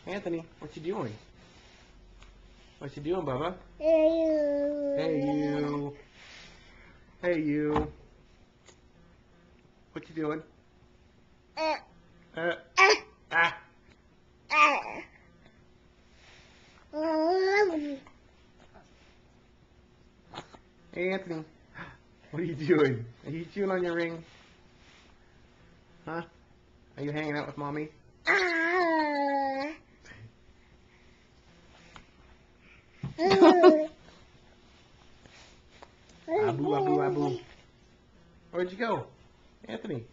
Anthony, what you doing? What you doing, Bubba? Hey you. Hey, you. What you doing? Ah. Hey, Anthony. What are you doing? Are you chewing on your ring? Huh? Are you hanging out with Mommy? Abu, abu, abu. Where'd you go? Anthony.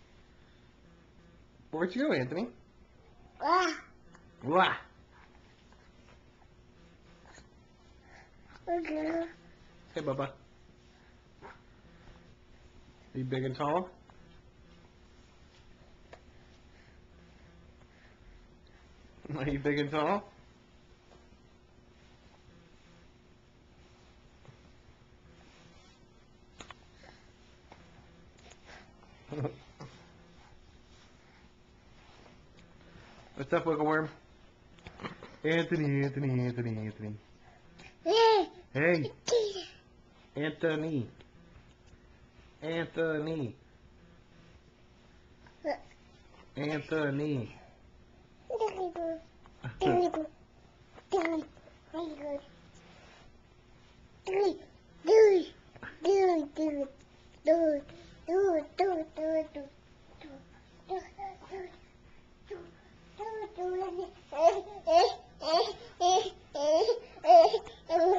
Where'd you go, Anthony? Wah. Hey, Bubba. Are you big and tall? Are you big and tall? What's up, Wiggleworm? Anthony, Anthony, Anthony, Anthony. Hey. Anthony. Anthony. Anthony.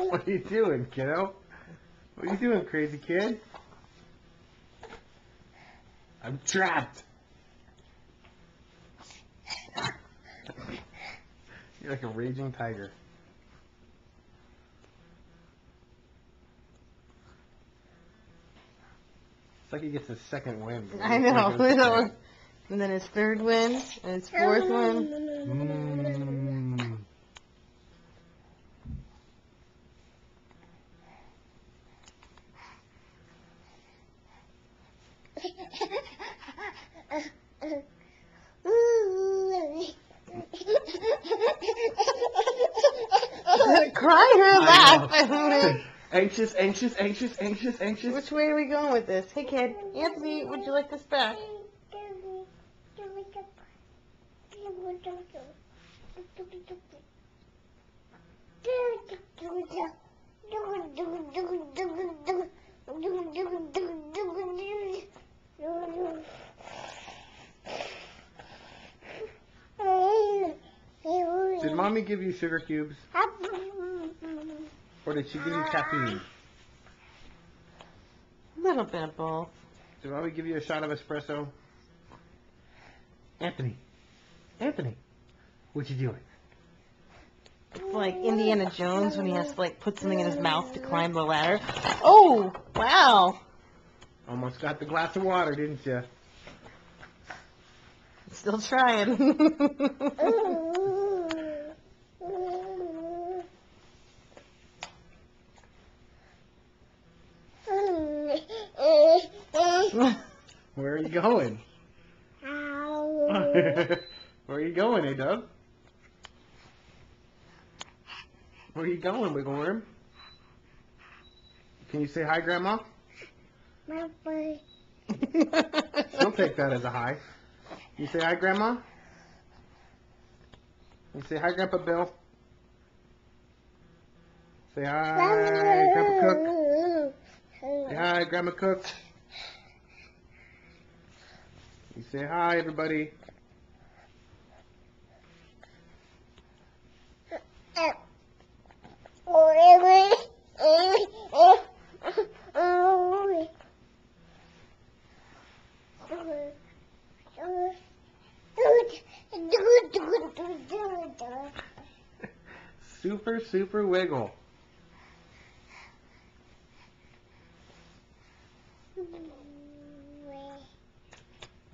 What are you doing, kiddo? What are you doing, crazy kid? I'm trapped. You're like a raging tiger. It's like he gets his second win. I know. And then his third win, and his fourth win. Crying or laughing? Anxious, anxious, anxious, anxious, anxious. Which way are we going with this? Hey kid, Anthony, would you like this back? Did Mommy give you sugar cubes? Or did she give you caffeine? A little bit of both. Did Mommy give you a shot of espresso? Anthony. Anthony. What you doing? It's like Indiana Jones when he has to like put something in his mouth to climb the ladder. Oh, wow. Almost got the glass of water, didn't you? Still trying. Where are you going? Where are you going, A-Dub? Where are you going, Wiggleworm? Can you say hi, Grandma? She'll take that as a hi. You say hi, Grandma? You say hi, Grandpa Bill? Say hi, Grandpa Cook? Say hi, Grandma Cook? You say hi, everybody. Super, super wiggle.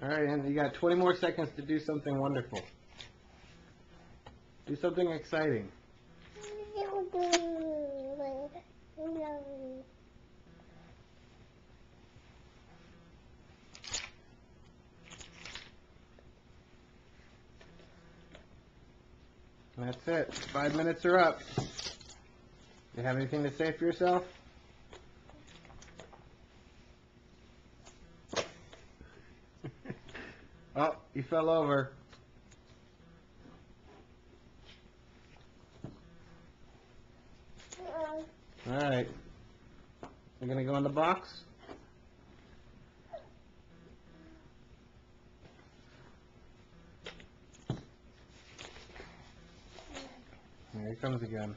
Alright, and you got 20 more seconds to do something wonderful. Do something exciting. That's it. 5 minutes are up. You have anything to say for yourself? Oh, you fell over. Alright. You're gonna go in the box? Here he comes again.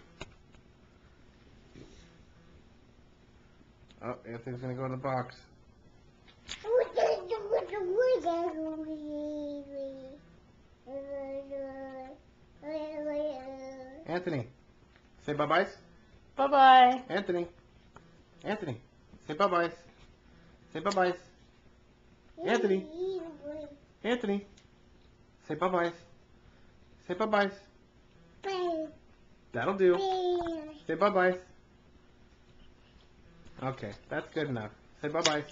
Oh, Anthony's gonna go in the box. Anthony, say bye-byes. Bye-bye. Anthony. Anthony, say bye-byes. Say bye-byes. Anthony. Anthony, say bye-byes. Say bye-byes. That'll do. Say bye-byes. Okay, that's good enough. Say bye-byes.